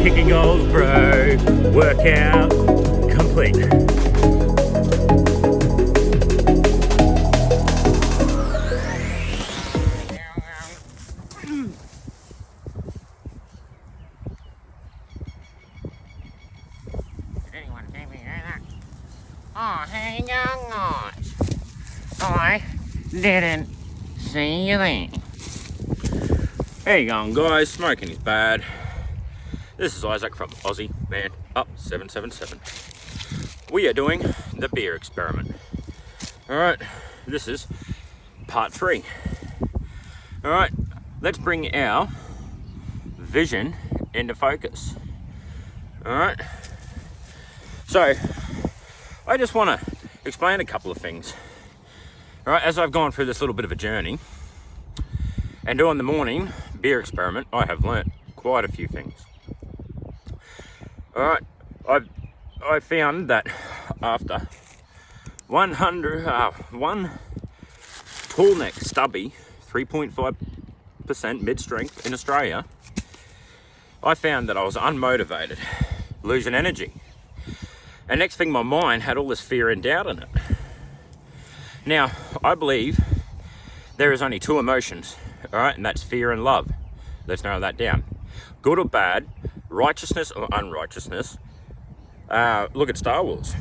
kicking goals, bro. Workout complete. Oh, hey young guys. I didn't see you then. How you going, guys? Smoking is bad. This is Isaac from Aussie Man Up 777. We are doing the beer experiment. Alright, this is part 3. Alright, let's bring our vision into focus. Alright, so I just want to explain a couple of things. Alright, as I've gone through this little bit of a journey and doing the morning beer experiment, I have learnt quite a few things. Alright, I found that after one tall neck stubby 3.5% mid-strength in Australia, I found that I was unmotivated, losing energy. And next thing, my mind had all this fear and doubt in it. Now, I believe there is only two emotions, all right, and that's fear and love. Let's narrow that down. Good or bad, righteousness or unrighteousness. Look at Star Wars.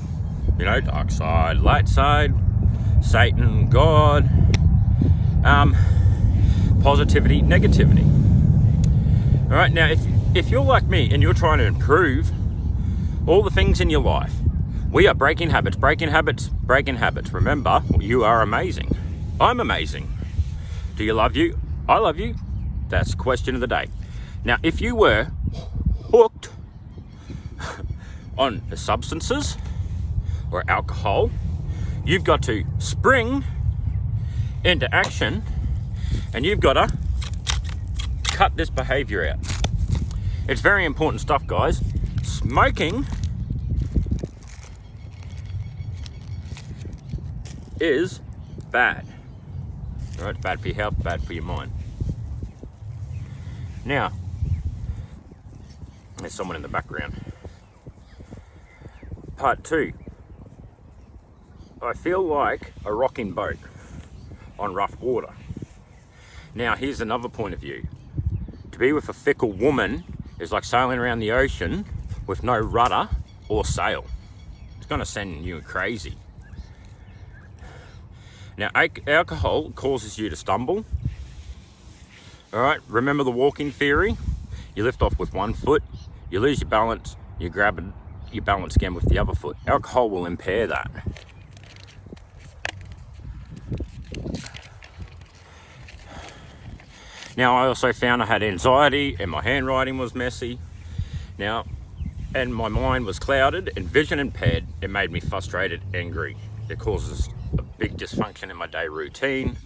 You know, dark side, light side, Satan, God, positivity, negativity. All right, now if you're like me and you're trying to improve all the things in your life, we are breaking habits, breaking habits, breaking habits. Remember, you are amazing. I'm amazing. Do you love you? I love you. That's the question of the day. Now, if you were hooked on substances or alcohol, you've got to spring into action and you've got to cut this behavior out. It's very important stuff, guys. Smoking is bad. All right, it's bad for your health, bad for your mind. Now, there's someone in the background. Part 2. I feel like a rocking boat on rough water. Now, here's another point of view. To be with a fickle woman is like sailing around the ocean with no rudder or sail. It's going to send you crazy. Now, alcohol causes you to stumble. All right, remember the walking theory? You lift off with one foot, you lose your balance, you grab it, you balance again with the other foot. Alcohol will impair that. Now, I also found I had anxiety and my handwriting was messy. Now, and my mind was clouded and vision impaired. It made me frustrated, angry. It causes a big dysfunction in my day routine.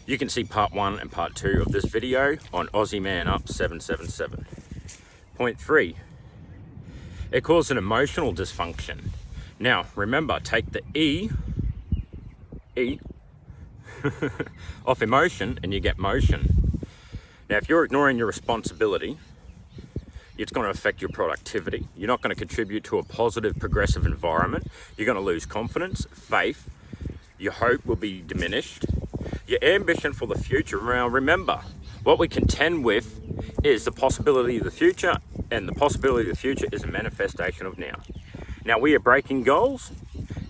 You can see part 1 and part 2 of this video on Aussie Man Up 777. Point 3, it caused an emotional dysfunction. Now, remember, take the E off emotion and you get motion. Now, if you're ignoring your responsibility, it's going to affect your productivity. You're not going to contribute to a positive, progressive environment. You're going to lose confidence, faith. Your hope will be diminished. Your ambition for the future. Now, remember, what we contend with is the possibility of the future, and the possibility of the future is a manifestation of now. Now, we are breaking goals.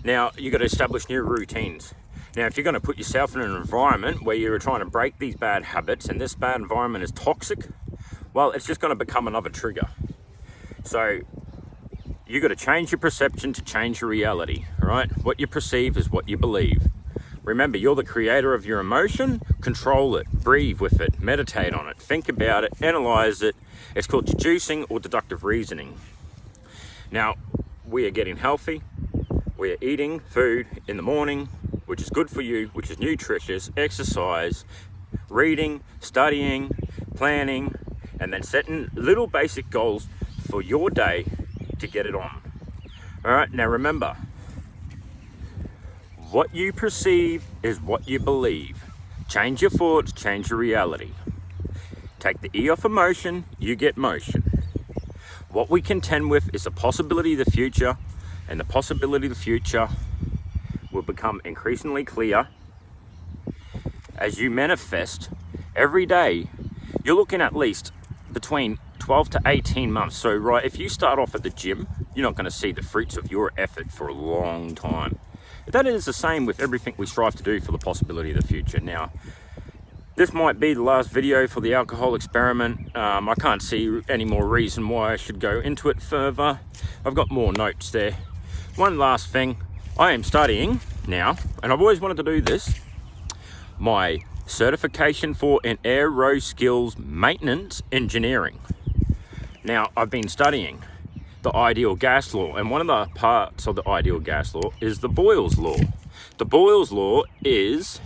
Now, you've got to establish new routines. Now, if you're going to put yourself in an environment where you're trying to break these bad habits and this bad environment is toxic, well, it's just going to become another trigger. So you got to change your perception to change your reality, all right? What you perceive is what you believe. Remember, you're the creator of your emotion. Control it, breathe with it, meditate on it, think about it, analyze it. It's called deducing or deductive reasoning. Now, we are getting healthy. We are eating food in the morning, which is good for you, which is nutritious, exercise, reading, studying, planning, and then setting little basic goals for your day to get it on. All right, now remember, what you perceive is what you believe. Change your thoughts, change your reality. Take the E off emotion, you get motion. What we contend with is the possibility of the future, and the possibility of the future will become increasingly clear as you manifest every day. You're looking at least between 12 to 18 months. So, right, if you start off at the gym, you're not going to see the fruits of your effort for a long time. That is the same with everything we strive to do for the possibility of the future. Now, this might be the last video for the alcohol experiment. I can't see any more reason why I should go into it further. I've got more notes there. One last thing, I am studying now, and I've always wanted to do this, my certification for an aero skills maintenance engineering. Now, I've been studying the ideal gas law, and one of the parts of the ideal gas law is the Boyle's law. The Boyle's law is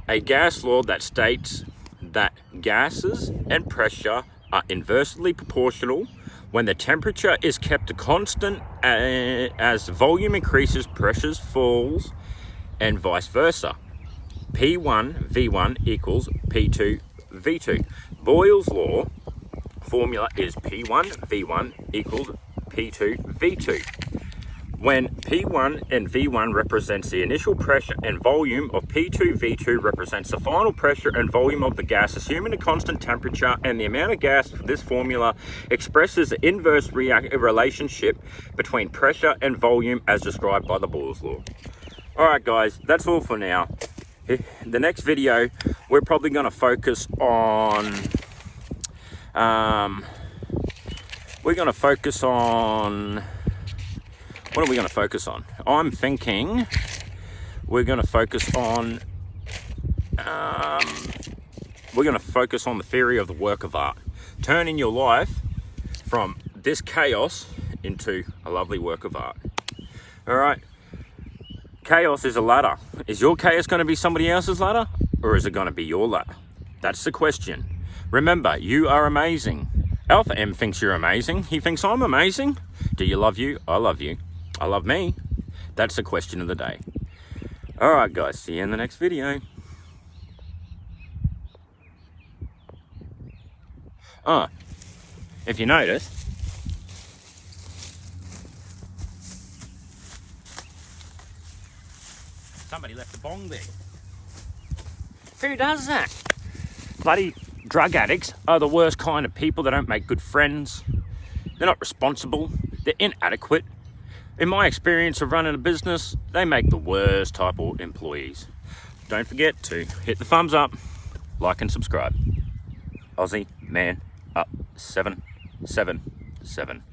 a gas law that states that gases and pressure are inversely proportional when the temperature is kept constant. As volume increases, pressure falls, and vice versa. P1 V1 equals P2 V2. Boyle's law formula is P1 V1 equals P2 V2. When P1 and V1 represents the initial pressure and volume of P2 V2 represents the final pressure and volume of the gas, assuming a constant temperature, and the amount of gas. This formula expresses the inverse relationship between pressure and volume as described by the Boyle's law. Alright guys, that's all for now. The next video, we're probably going to focus on what are we going to focus on? I'm thinking we're going to focus on the theory of the work of art, turning your life from this chaos into a lovely work of art. All right, chaos is a ladder. Is your chaos going to be somebody else's ladder, or is it going to be your ladder? That's the question. Remember, you are amazing. Alpha M thinks you're amazing. He thinks I'm amazing. Do you love you? I love you. I love me. That's the question of the day. All right, guys. See you in the next video. If you notice, somebody left a bong there. Who does that? Bloody drug addicts are the worst kind of people. They don't make good friends. They're not responsible. They're inadequate. In my experience of running a business, they make the worst type of employees. Don't forget to hit the thumbs up, like and subscribe. Aussie Man Up 777.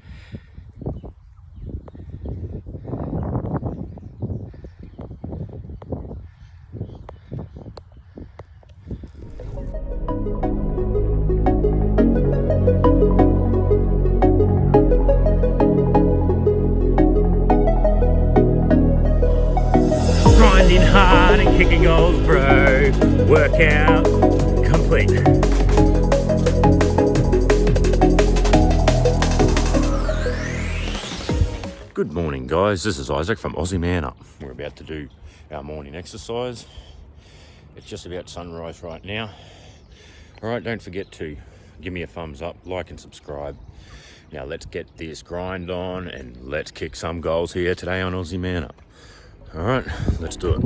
Grinding hard and kicking goals, bro. Workout complete. Good morning, guys. This is Isaac from Aussie Man Up. We're about to do our morning exercise. It's just about sunrise right now. All right, don't forget to give me a thumbs up, like and subscribe. Now let's get this grind on and let's kick some goals here today on Aussie Man Up. All right, let's do it.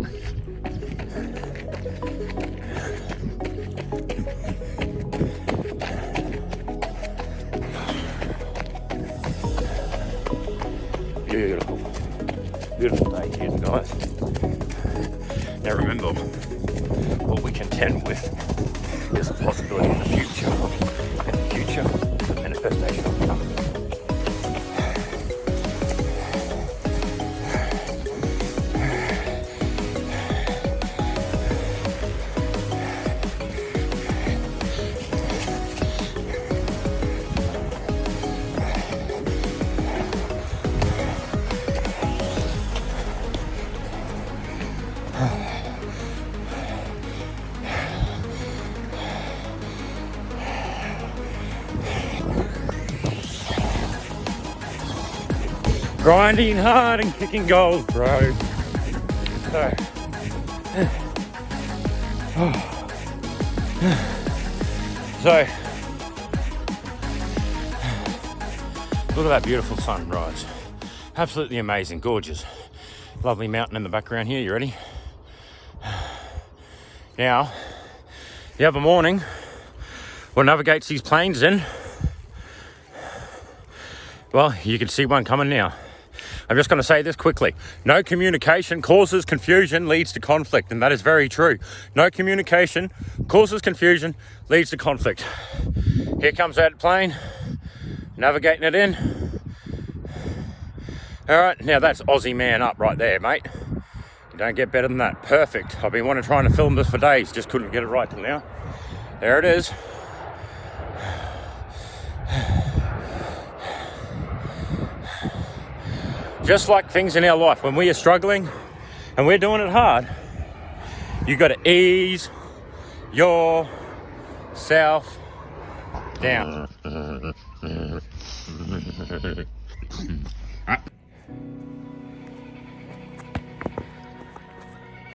Beautiful, beautiful day here, guys. Now remember, what we contend with is a possibility in the future, and the future is a manifestation of nothing. Grinding hard and kicking goals, bro. So Look at that beautiful sunrise. Absolutely amazing, gorgeous. Lovely mountain in the background here, you ready? Now, the other morning, what navigates these plains in, well, you can see one coming now. I'm just going to say this quickly. No communication causes confusion, leads to conflict, and that is very true. No communication causes confusion, leads to conflict. Here comes that plane, navigating it in. All right, now that's Aussie man up right there, mate. You don't get better than that. Perfect. I've been wanting to try and film this for days, just couldn't get it right till now. There it is. Just like things in our life, when we are struggling and we're doing it hard, you got to ease yourself down.